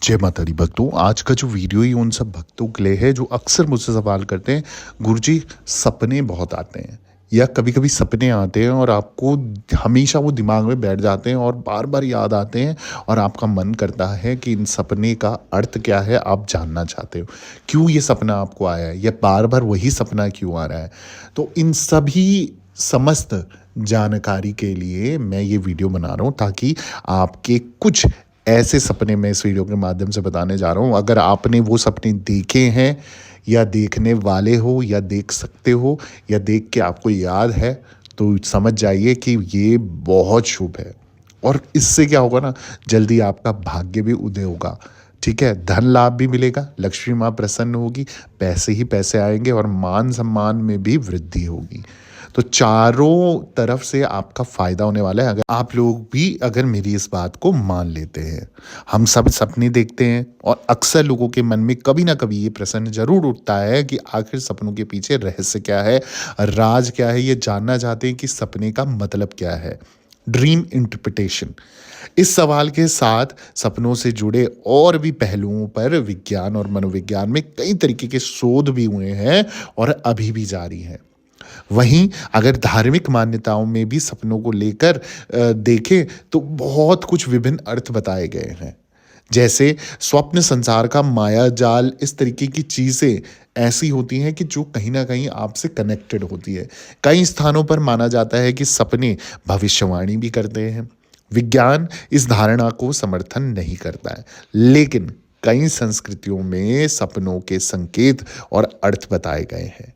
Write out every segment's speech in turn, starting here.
जय माता दी भक्तों। आज का जो वीडियो ही उन सब भक्तों के लिए है जो अक्सर मुझसे सवाल करते हैं, गुरुजी सपने बहुत आते हैं या कभी-कभी सपने आते हैं और आपको हमेशा वो दिमाग में बैठ जाते हैं और बार-बार याद आते हैं और आपका मन करता है कि इन सपने का अर्थ क्या है, आप जानना चाहते हो। क्यों ये सपना आपको आया है या बार-बार वही सपना क्यों आ रहा है? तो इन सभी समस्त जानकारी के लिए मैं ये वीडियो बना रहा हूँ ताकि आपके कुछ ऐसे सपने मैं इस वीडियो के माध्यम से बताने जा रहा हूँ। अगर आपने वो सपने देखे हैं या देखने वाले हो या देख सकते हो या देख के आपको याद है, तो समझ जाइए कि ये बहुत शुभ है। और इससे क्या होगा ना, जल्दी आपका भाग्य भी उदय होगा। ठीक है, धन लाभ भी मिलेगा, लक्ष्मी माँ प्रसन्न होगी, पैसे ही पैसे आएंगे और मान सम्मान में भी वृद्धि होगी। तो चारों तरफ से आपका फायदा होने वाला है अगर आप लोग भी अगर मेरी इस बात को मान लेते हैं। हम सब सपने देखते हैं और अक्सर लोगों के मन में कभी ना कभी ये प्रश्न जरूर उठता है कि आखिर सपनों के पीछे रहस्य क्या है, राज क्या है। ये जानना चाहते हैं कि सपने का मतलब क्या है, ड्रीम इंटरप्रिटेशन। इस सवाल के साथ सपनों से जुड़े और भी पहलुओं पर विज्ञान और मनोविज्ञान में कई तरीके के शोध भी हुए हैं और अभी भी जारी हैं। वहीं अगर धार्मिक मान्यताओं में भी सपनों को लेकर देखें तो बहुत कुछ विभिन्न अर्थ बताए गए हैं। जैसे स्वप्न संसार का माया जाल, इस तरीके की चीज़ें ऐसी होती हैं कि जो कहीं ना कहीं आपसे कनेक्टेड होती है। कई स्थानों पर माना जाता है कि सपने भविष्यवाणी भी करते हैं। विज्ञान इस धारणा को समर्थन नहीं करता है, लेकिन कई संस्कृतियों में सपनों के संकेत और अर्थ बताए गए हैं।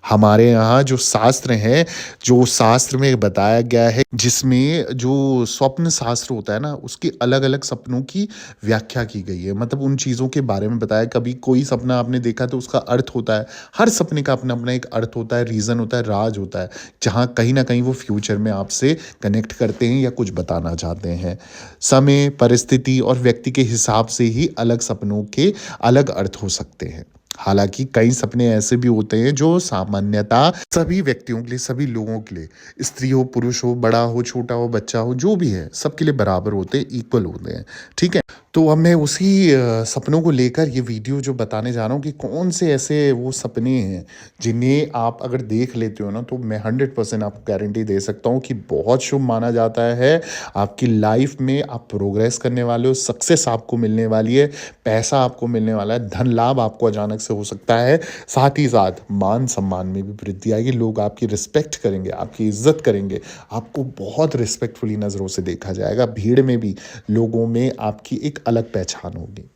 हमारे यहाँ जो शास्त्र हैं, जो शास्त्र में बताया गया है, जिसमें जो स्वप्न शास्त्र होता है ना, उसकी अलग अलग सपनों की व्याख्या की गई है। मतलब उन चीज़ों के बारे में बताया। कभी कोई सपना आपने देखा तो उसका अर्थ होता है। हर सपने का अपना अपना एक अर्थ होता है, रीज़न होता है, राज होता है, जहाँ कहीं ना कहीं वो फ्यूचर में आपसे कनेक्ट करते हैं या कुछ बताना चाहते हैं। समय, परिस्थिति और व्यक्ति के हिसाब से ही अलग सपनों के अलग अर्थ हो सकते हैं। हालांकि कई सपने ऐसे भी होते हैं जो सामान्यता सभी व्यक्तियों के लिए, सभी लोगों के लिए, स्त्री हो, पुरुष हो, बड़ा हो, छोटा हो, बच्चा हो, जो भी है, सबके लिए बराबर होते हैं, इक्वल होते हैं। ठीक है, तो अब मैं उसी सपनों को लेकर ये वीडियो जो बताने जा रहा हूँ कि कौन से ऐसे वो सपने हैं जिन्हें आप अगर देख लेते हो ना, तो मैं 100% आपको गारंटी दे सकता हूँ कि बहुत शुभ माना जाता है। आपकी लाइफ में आप प्रोग्रेस करने वाले हो, सक्सेस आपको मिलने वाली है, पैसा आपको मिलने वाला है, धन लाभ आपको अचानक से हो सकता है। साथ ही साथ मान सम्मान में भी वृद्धि आएगी, लोग आपकी रिस्पेक्ट करेंगे, आपकी इज्जत करेंगे, आपको बहुत रिस्पेक्टफुली नज़रों से देखा जाएगा। भीड़ में भी लोगों में आपकी एक अलग पहचान होगी।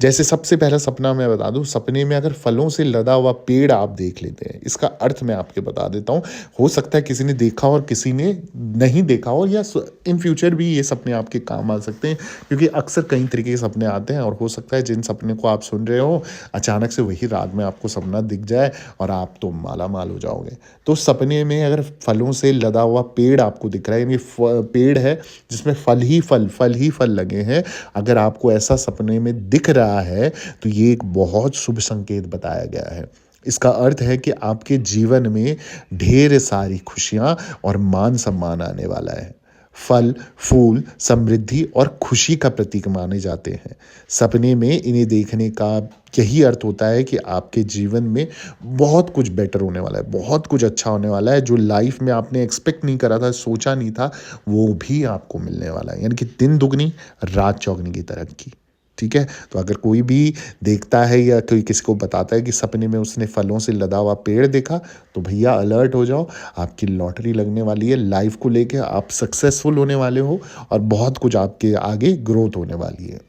जैसे सबसे पहला सपना मैं बता दूं, सपने में अगर फलों से लदा हुआ पेड़ आप देख लेते हैं, इसका अर्थ मैं आपके बता देता हूं। हो सकता है किसी ने देखा और किसी ने नहीं देखा हो, या इन फ्यूचर भी ये सपने आपके काम आ सकते हैं, क्योंकि अक्सर कई तरीके के सपने आते हैं। और हो सकता है जिन सपने को आप सुन रहे हो, अचानक से वही रात में आपको सपना दिख जाए और आप तो माला माल हो जाओगे। तो सपने में अगर फलों से लदा हुआ पेड़ आपको दिख रहा है, यानी पेड़ है जिसमें फल ही फल लगे हैं, अगर आपको ऐसा सपने में दिख रहा है तो ये एक बहुत शुभ संकेत बताया गया है। इसका अर्थ है कि आपके जीवन में ढेर सारी खुशियां और मान सम्मान आने वाला है। फल, फूल समृद्धि और खुशी का प्रतीक माने जाते हैं। सपने में इन्हें देखने का यही अर्थ होता है कि आपके जीवन में बहुत कुछ बेटर होने वाला है, बहुत कुछ अच्छा होने वाला है। जो लाइफ में आपने एक्सपेक्ट नहीं करा था, सोचा नहीं था, वो भी आपको मिलने वाला है। यानी कि दिन दुगनी रात चौगनी की तरक्की। ठीक है, तो अगर कोई भी देखता है या कोई किसी को बताता है कि सपने में उसने फलों से लदा हुआ पेड़ देखा, तो भैया अलर्ट हो जाओ, आपकी लॉटरी लगने वाली है। लाइफ को लेके आप सक्सेसफुल होने वाले हो और बहुत कुछ आपके आगे ग्रोथ होने वाली है।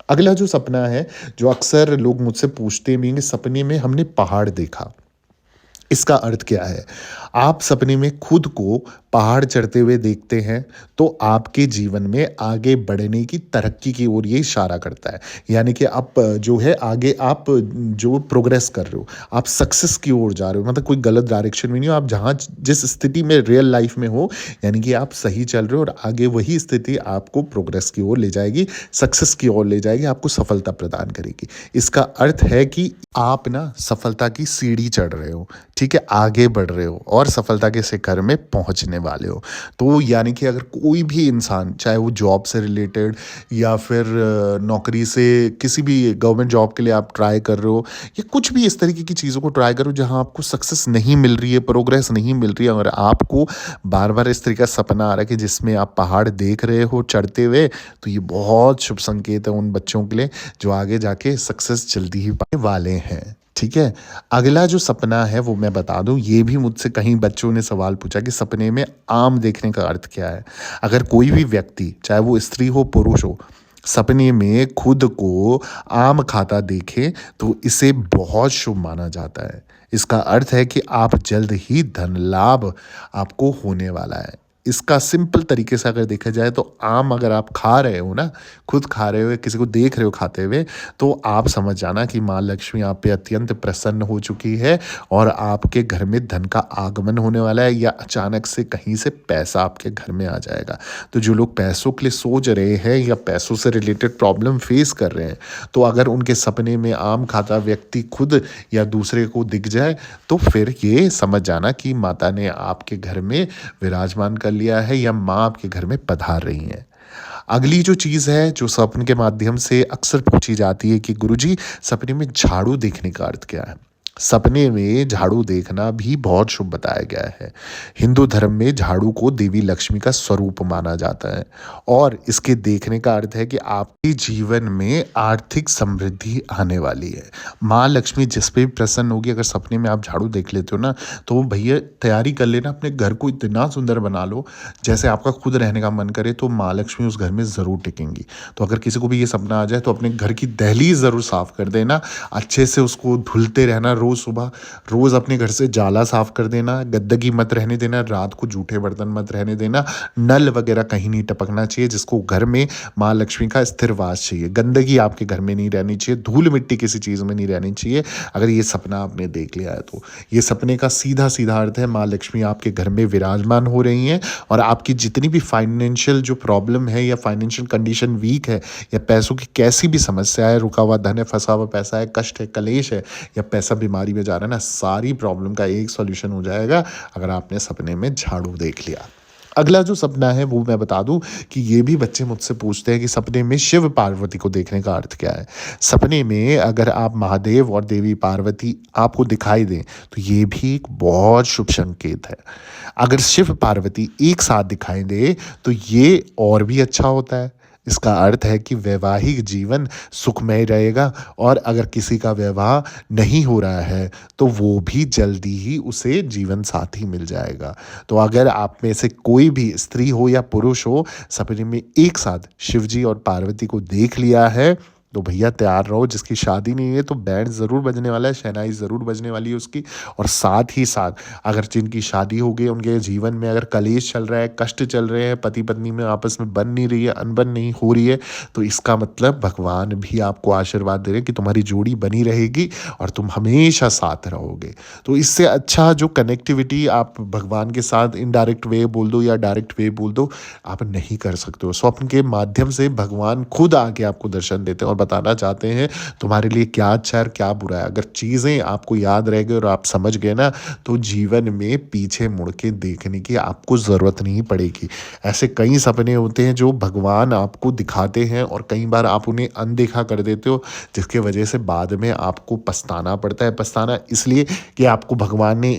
अगला जो सपना है, जो अक्सर लोग मुझसे पूछते भी हैं कि सपने में हमने पहाड़ देखा, इसका अर्थ क्या है? आप सपने में खुद को पहाड़ चढ़ते हुए देखते हैं तो आपके जीवन में आगे बढ़ने की, तरक्की की ओर ये इशारा करता है। यानी कि आप जो है आगे आप जो प्रोग्रेस कर रहे हो, आप सक्सेस की ओर जा रहे हो। मतलब कोई गलत डायरेक्शन में नहीं हो, आप जहाँ जिस स्थिति में रियल लाइफ में हो, यानी कि आप सही चल रहे हो और आगे वही स्थिति आपको प्रोग्रेस की ओर ले जाएगी, सक्सेस की ओर ले जाएगी, आपको सफलता प्रदान करेगी। इसका अर्थ है कि आप ना सफलता की सीढ़ी चढ़ रहे हो। ठीक है, आगे बढ़ रहे हो और सफलता के शिखर में पहुंचने वाले हो। तो यानी कि अगर कोई भी इंसान, चाहे वो जॉब से रिलेटेड या फिर नौकरी से, किसी भी गवर्नमेंट जॉब के लिए आप ट्राई कर रहे हो या कुछ भी इस तरीके की चीज़ों को ट्राई करो जहाँ आपको सक्सेस नहीं मिल रही है, प्रोग्रेस नहीं मिल रही है और आपको बार बार इस तरीके का सपना आ रहा है कि जिसमें आप पहाड़ देख रहे हो चढ़ते हुए, तो ये बहुत शुभ संकेत है उन बच्चों के लिए जो आगे जाके सक्सेस जल्दी ही पाने वाले हैं। ठीक है। अगला जो सपना है वो मैं बता दूं, ये भी मुझसे कहीं बच्चों ने सवाल पूछा कि सपने में आम देखने का अर्थ क्या है। अगर कोई भी व्यक्ति, चाहे वो स्त्री हो पुरुष हो, सपने में खुद को आम खाता देखे तो इसे बहुत शुभ माना जाता है। इसका अर्थ है कि आप जल्द ही धन लाभ आपको होने वाला है। इसका सिंपल तरीके से अगर देखा जाए तो आम अगर आप खा रहे हो ना, खुद खा रहे हो, किसी को देख रहे हो खाते हुए, तो आप समझ जाना कि माँ लक्ष्मी आप पे अत्यंत प्रसन्न हो चुकी है और आपके घर में धन का आगमन होने वाला है या अचानक से कहीं से पैसा आपके घर में आ जाएगा। तो जो लोग पैसों के लिए सोच रहे हैं या पैसों से रिलेटेड प्रॉब्लम फेस कर रहे हैं, तो अगर उनके सपने में आम खाता व्यक्ति खुद या दूसरे को दिख जाए तो फिर ये समझ जाना कि माता ने आपके घर में विराजमान कर लिया है या माँ आपके घर में पधार रही हैं। अगली जो चीज़ है जो सपन के माध्यम से अक्सर पूछी जाती है कि गुरुजी, सपने में झाड़ू देखने का अर्थ क्या है। सपने में झाड़ू देखना भी बहुत शुभ बताया गया है। हिंदू धर्म में झाड़ू को देवी लक्ष्मी का स्वरूप माना जाता है और इसके देखने का अर्थ है कि आपके जीवन में आर्थिक समृद्धि आने वाली है। माँ लक्ष्मी जिस पे भी प्रसन्न होगी, अगर सपने में आप झाड़ू देख लेते हो ना, तो भैया तैयारी कर लेना, अपने घर को इतना सुंदर बना लो जैसे आपका खुद रहने का मन करे, तो माँ लक्ष्मी उस घर में ज़रूर टिकेंगी। तो अगर किसी को भी ये सपना आ जाए तो अपने घर की दहलीज ज़रूर साफ़ कर देना, अच्छे से उसको धुलते रहना रोज़ सुबह, रोज़ अपने घर से जाला साफ़ कर देना, गंदगी मत रहने देना, रात को जूठे बर्तन मत रहने देना, नल वगैरह कहीं नहीं टपकना चाहिए, जिसको घर में माँ लक्ष्मी का स्थिर वास चाहिए। गंदगी आपके घर में नहीं रहनी चाहिए, धूल मिट्टी किसी चीज़ में नहीं रहनी चाहिए। अगर ये सपना आपने देख लिया है तो ये सपने का सीधा सीधा अर्थ है माँ लक्ष्मी आपके घर में विराजमान हो रही हैं और आपकी जितनी भी फाइनेंशियल जो प्रॉब्लम है या फाइनेंशियल कंडीशन वीक है या पैसों की कैसी भी समस्या है, रुका हुआ धन है, फंसा हुआ पैसा है, कष्ट है, कलेश है या पैसा बीमारी में जा रहा है ना, सारी प्रॉब्लम का एक सॉल्यूशन हो जाएगा अगर आपने सपने में झाड़ू देख लिया। अगला जो सपना है वो मैं बता दूं कि ये भी बच्चे मुझसे पूछते हैं कि सपने में शिव पार्वती को देखने का अर्थ क्या है। सपने में अगर आप महादेव और देवी पार्वती आपको दिखाई दें तो ये भी एक बहुत शुभ संकेत है। अगर शिव पार्वती एक साथ दिखाई दे तो ये और भी अच्छा होता है। इसका अर्थ है कि वैवाहिक जीवन सुखमय रहेगा और अगर किसी का विवाह नहीं हो रहा है तो वो भी जल्दी ही उसे जीवन साथी मिल जाएगा। तो अगर आप में से कोई भी स्त्री हो या पुरुष हो, सपने में एक साथ शिवजी और पार्वती को देख लिया है तो भैया तैयार रहो, जिसकी शादी नहीं है तो बैंड ज़रूर बजने वाला है, शहनाई ज़रूर बजने वाली है उसकी। और साथ ही साथ अगर जिनकी शादी हो गई, उनके जीवन में अगर कलेश चल रहा है, कष्ट चल रहे हैं, पति पत्नी में आपस में बन नहीं रही है, अनबन नहीं हो रही है, तो इसका मतलब भगवान भी आपको आशीर्वाद दे रहे हैं कि तुम्हारी जोड़ी बनी रहेगी और तुम हमेशा साथ रहोगे। तो इससे अच्छा जो कनेक्टिविटी आप भगवान के साथ इनडायरेक्ट वे बोल दो या डायरेक्ट वे बोल दो, आप नहीं कर सकते हो। स्वप्न के माध्यम से भगवान खुद आके आपको दर्शन देते हैं और बताना चाहते हैं तुम्हारे लिए क्या अच्छा है और क्या बुरा है। अगर चीज़ें आपको याद रह गई और आप समझ गए ना, तो जीवन में पीछे मुड़ के देखने की आपको ज़रूरत नहीं पड़ेगी। ऐसे कई सपने होते हैं जो भगवान आपको दिखाते हैं और कई बार आप उन्हें अनदेखा कर देते हो, जिसके वजह से बाद में आपको पछताना पड़ता है। पछताना इसलिए कि आपको भगवान ने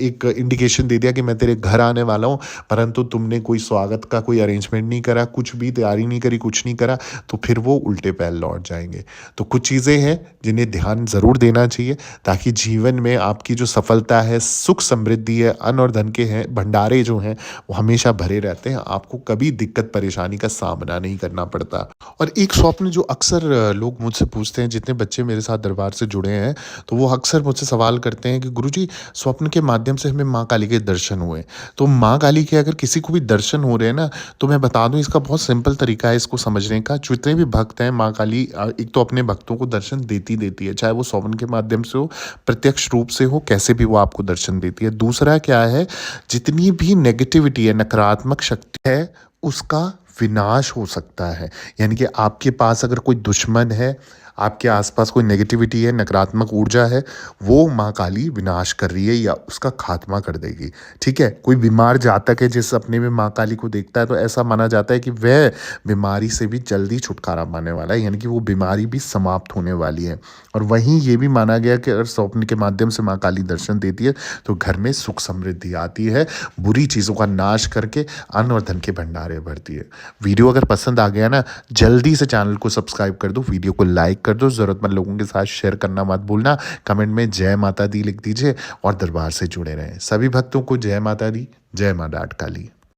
एक इंडिकेशन दे दिया कि मैं तेरे घर आने वाला हूँ, परंतु तुमने कोई स्वागत का कोई अरेंजमेंट नहीं करा, कुछ भी तैयारी नहीं करी, कुछ नहीं करा, तो फिर वो उल्टे पैर लौट जाएंगे। तो कुछ चीज़ें हैं जिन्हें ध्यान ज़रूर देना चाहिए ताकि जीवन में आपकी जो सफलता है, सुख समृद्धि है, अन्न और धन के हैं भंडारे जो हैं वो हमेशा भरे रहते हैं, आपको कभी दिक्कत परेशानी का सामना नहीं करना पड़ता। और एक स्वप्न जो अक्सर लोग मुझसे पूछते हैं, जितने बच्चे मेरे साथ दरबार से जुड़े हैं, तो वो अक्सर मुझसे सवाल करते हैं कि गुरुजी, स्वप्न के माध्यम से हमें माँ काली के दर्शन हुए। तो माँ काली के अगर किसी को भी दर्शन हो रहे हैं ना, तो मैं बता दूं इसका बहुत सिंपल तरीका है इसको समझने का। जितने भी भक्त हैं, माँ काली एक तो अपने भक्तों को दर्शन देती है, चाहे वो स्वप्न के माध्यम से हो, प्रत्यक्ष रूप से हो, कैसे भी वो आपको दर्शन देती है। दूसरा क्या है, जितनी भी नेगेटिविटी है, नकारात्मक शक्ति है, उसका विनाश हो सकता है। यानी कि आपके पास अगर कोई दुश्मन है, आपके आसपास कोई नेगेटिविटी है, नकारात्मक ऊर्जा है, वो माँ काली विनाश कर रही है या उसका खात्मा कर देगी। ठीक है? कोई बीमार जातक है जिस सपने में माँ काली को देखता है तो ऐसा माना जाता है कि वह बीमारी से भी जल्दी छुटकारा पाने वाला है, यानी कि वो बीमारी भी समाप्त होने वाली है। और वहीं ये भी माना गया कि अगर स्वप्न के माध्यम से माँ काली दर्शन देती है तो घर में सुख समृद्धि आती है, बुरी चीज़ों का नाश करके अन्न और धन के भंडारे भरती है। वीडियो अगर पसंद आ गया ना, जल्दी से चैनल को सब्सक्राइब कर दो, वीडियो को लाइक कर दो, ज़रूरतमंद लोगों के साथ शेयर करना मत भूलना। कमेंट में जय माता दी लिख दीजिए और दरबार से जुड़े रहें। सभी भक्तों को जय माता दी, जय माँ डाट काली।